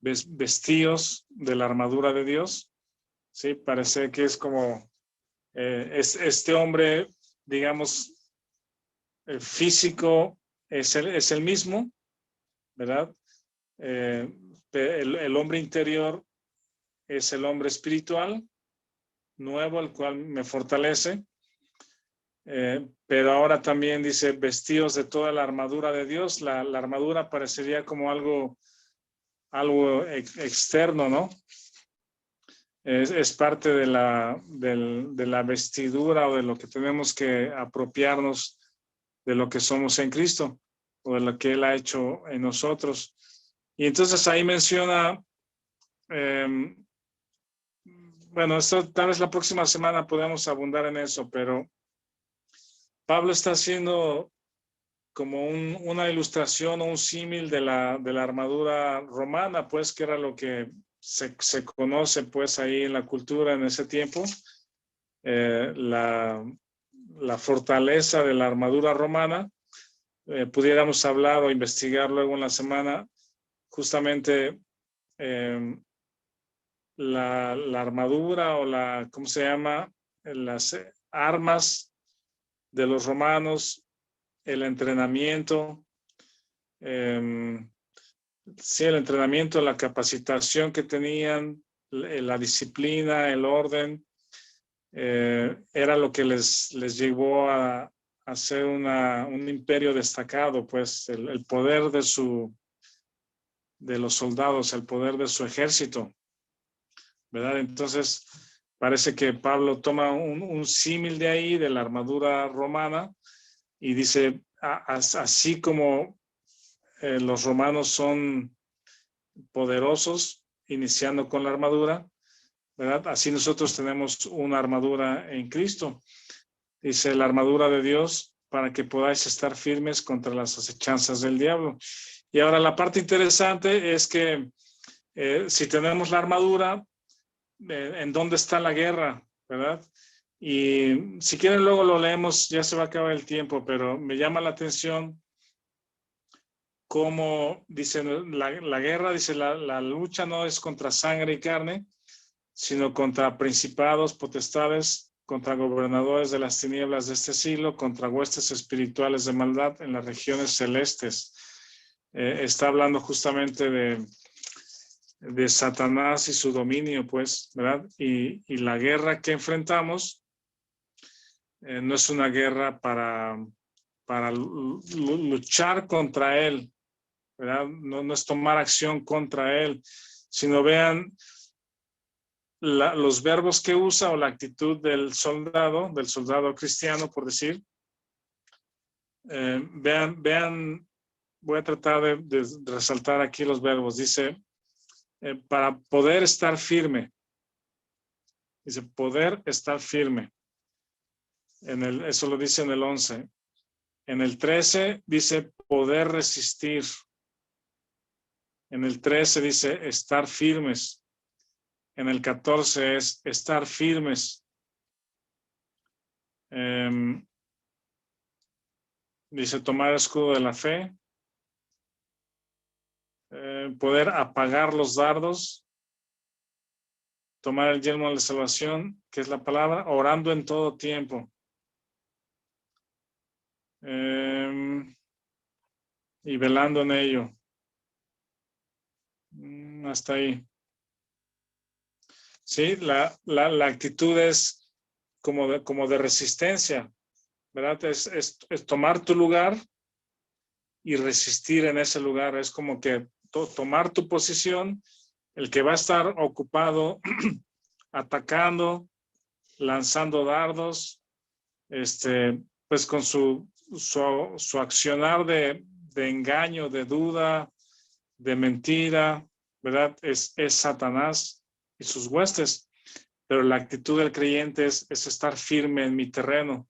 vestíos de la armadura de Dios. Sí, parece que es como este hombre digamos, físico es el mismo, ¿verdad? El hombre interior es el hombre espiritual, nuevo, el cual me fortalece. Pero ahora también dice, vestidos de toda la armadura de Dios. La armadura parecería como algo externo, ¿no? Es parte de la vestidura o de lo que tenemos que apropiarnos de lo que somos en Cristo o de lo que Él ha hecho en nosotros. Y entonces ahí menciona, bueno, esto tal vez la próxima semana podemos abundar en eso, pero Pablo está haciendo como una ilustración o un símil de la armadura romana, pues que era lo que se conoce pues ahí en la cultura en ese tiempo, la fortaleza de la armadura romana. Pudiéramos hablar o investigar luego en la semana justamente la armadura o ¿cómo se llama? Las armas de los romanos, el entrenamiento, sí, el entrenamiento, la capacitación que tenían, la disciplina, el orden, era lo que les llevó a ser un imperio destacado, pues el poder de los soldados, el poder de su ejército, ¿verdad? Entonces, parece que Pablo toma un símil de ahí, de la armadura romana, y dice, así como los romanos son poderosos, iniciando con la armadura, ¿verdad? Así nosotros tenemos una armadura en Cristo. Dice, la armadura de Dios para que podáis estar firmes contra las acechanzas del diablo. Y ahora la parte interesante es que si tenemos la armadura, ¿en dónde está la guerra? ¿Verdad? Y si quieren luego lo leemos, ya se va a acabar el tiempo, pero me llama la atención cómo dice la guerra, dice la lucha no es contra sangre y carne, sino contra principados, potestades, contra gobernadores de las tinieblas de este siglo, contra huestes espirituales de maldad en las regiones celestes. Está hablando justamente de Satanás y su dominio, pues, ¿verdad? Y la guerra que enfrentamos no es una guerra para luchar contra él, ¿verdad? No es tomar acción contra él, sino vean los verbos que usa o la actitud del soldado cristiano, por decir. Vean, voy a tratar de resaltar aquí los verbos. Dice, para poder estar firme. Dice, poder estar firme. Eso lo dice en el 11. En el 13 dice, poder resistir. En el 13 dice, estar firmes. En el 14 es estar firmes. Dice tomar el escudo de la fe. Poder apagar los dardos. Tomar el yelmo de la salvación, que es la palabra, orando en todo tiempo. Y velando en ello. Hasta ahí. Sí, la actitud es como de resistencia, ¿verdad? Es tomar tu lugar y resistir en ese lugar. Es como que tomar tu posición, el que va a estar ocupado atacando, lanzando dardos, pues con su accionar de engaño, de duda, de mentira, ¿verdad? Es Satanás y sus huestes, pero la actitud del creyente es estar firme en mi terreno,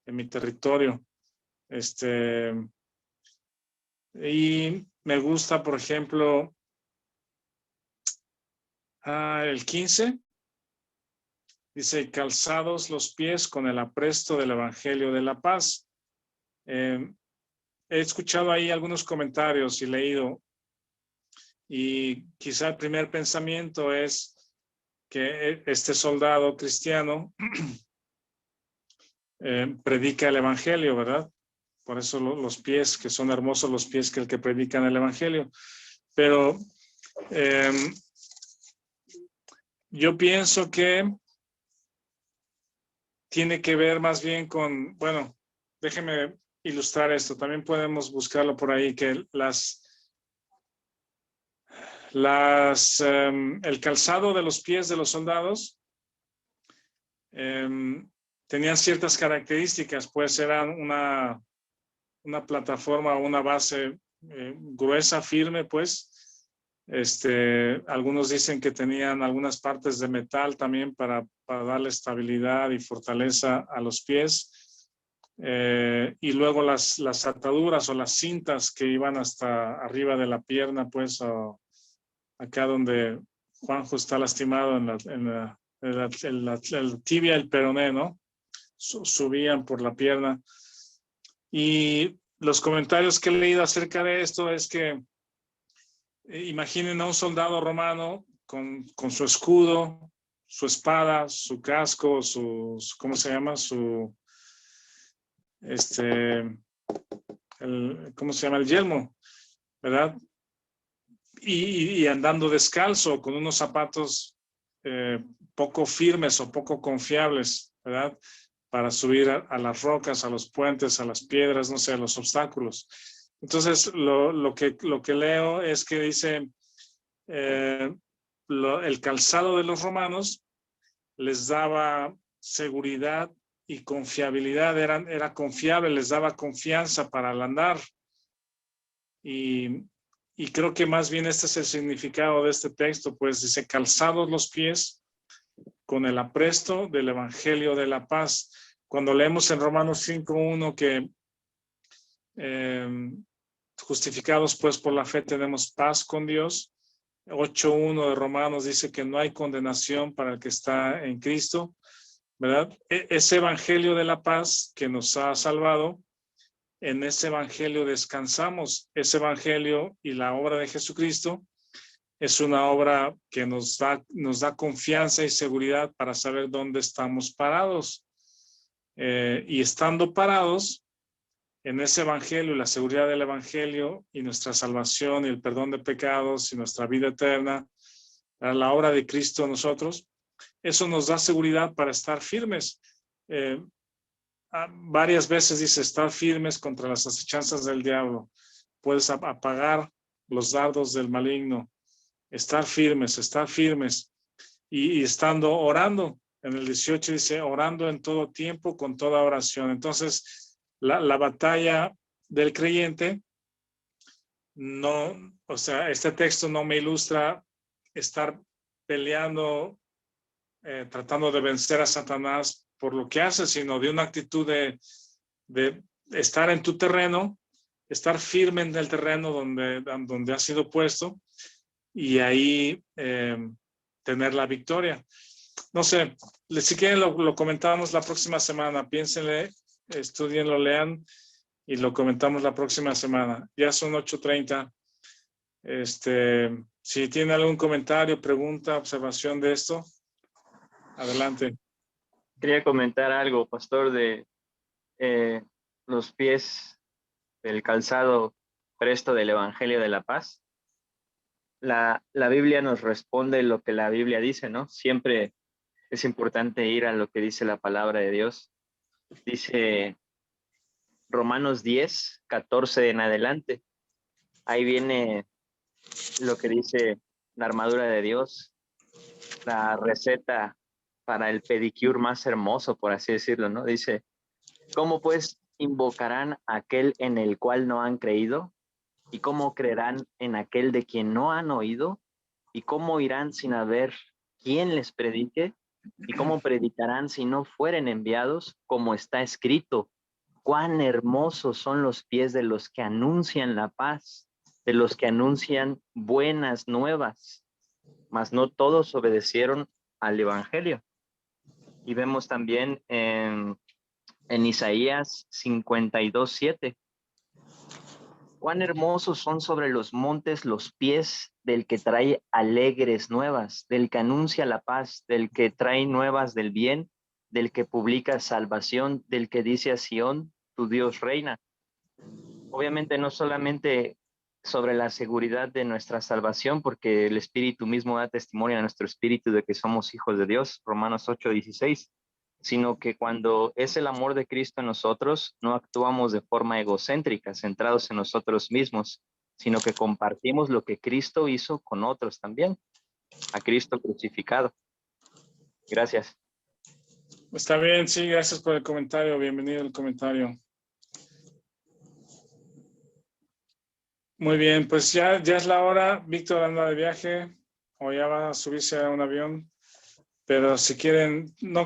en mi territorio. Y me gusta, por ejemplo, el 15, dice, calzados los pies con el apresto del Evangelio de la paz. He escuchado ahí algunos comentarios y leído, y quizá el primer pensamiento es que este soldado cristiano predica el evangelio, ¿verdad? Por eso los pies, que son hermosos los pies que el que predican el evangelio. Pero yo pienso que tiene que ver más bien con, bueno, déjeme ilustrar esto. También podemos buscarlo por ahí, que el calzado de los pies de los soldados tenían ciertas características, pues eran una plataforma o una base gruesa, firme, pues. Algunos dicen que tenían algunas partes de metal también para darle estabilidad y fortaleza a los pies. Y luego las ataduras o las cintas que iban hasta arriba de la pierna, pues acá donde Juanjo está lastimado en la tibia, el peroné, ¿no? Subían por la pierna. Y los comentarios que he leído acerca de esto es que imaginen a un soldado romano con su escudo, su espada, su casco, ¿cómo se llama? ¿Cómo se llama? El yelmo, ¿verdad? Y andando descalzo con unos zapatos poco firmes o poco confiables, ¿verdad? Para subir a las rocas, a los puentes, a las piedras, no sé, a los obstáculos. Entonces, lo que leo es que dice, el calzado de los romanos les daba seguridad y confiabilidad, era confiable, les daba confianza para el andar. Y creo que más bien este es el significado de este texto, pues dice, calzados los pies con el apresto del evangelio de la paz. Cuando leemos en Romanos 5:1 que justificados pues por la fe tenemos paz con Dios, 8:1 de Romanos dice que no hay condenación para el que está en Cristo, ¿verdad? Ese evangelio de la paz que nos ha salvado, en ese evangelio descansamos. Ese evangelio y la obra de Jesucristo es una obra que nos da confianza y seguridad para saber dónde estamos parados. Y estando parados en ese evangelio, la seguridad del evangelio y nuestra salvación y el perdón de pecados y nuestra vida eterna, la obra de Cristo en nosotros, eso nos da seguridad para estar firmes. Varias veces dice estar firmes contra las acechanzas del diablo. Puedes apagar los dardos del maligno. Estar firmes. Y estando orando. En el 18 dice orando en todo tiempo con toda oración. Entonces, la batalla del creyente no, o sea, este texto no me ilustra estar peleando, tratando de vencer a Satanás por lo que hace, sino de una actitud de estar en tu terreno, estar firme en el terreno donde ha sido puesto y ahí tener la victoria. No sé, si quieren lo comentamos la próxima semana, piénsenle, estudienlo, lean y lo comentamos la próxima semana. Ya son 8:30. Si tiene algún comentario, pregunta, observación de esto, adelante. Quería comentar algo, pastor, de los pies del calzado presto del Evangelio de la Paz. La Biblia nos responde lo que la Biblia dice, ¿no? Siempre es importante ir a lo que dice la palabra de Dios. Dice Romanos 10:14 en adelante. Ahí viene lo que dice la armadura de Dios, la receta para el pedicure más hermoso, por así decirlo, ¿no? Dice, ¿cómo pues invocarán a aquel en el cual no han creído? ¿Y cómo creerán en aquel de quien no han oído? ¿Y cómo irán sin haber quien les predique? ¿Y cómo predicarán si no fueren enviados? Como está escrito, cuán hermosos son los pies de los que anuncian la paz, de los que anuncian buenas nuevas. Mas no todos obedecieron al evangelio. Y vemos también en Isaías 52:7. Cuán hermosos son sobre los montes los pies del que trae alegres nuevas, del que anuncia la paz, del que trae nuevas del bien, del que publica salvación, del que dice a Sión, tu Dios reina. Obviamente no solamente sobre la seguridad de nuestra salvación, porque el Espíritu mismo da testimonio a nuestro espíritu de que somos hijos de Dios, Romanos 8:16, sino que cuando es el amor de Cristo en nosotros, no actuamos de forma egocéntrica, centrados en nosotros mismos, sino que compartimos lo que Cristo hizo con otros también, a Cristo crucificado. Gracias. Está bien, sí, gracias por el comentario. Bienvenido al comentario. Muy bien, pues ya es la hora. Víctor anda de viaje o ya va a subirse a un avión. Pero si quieren, no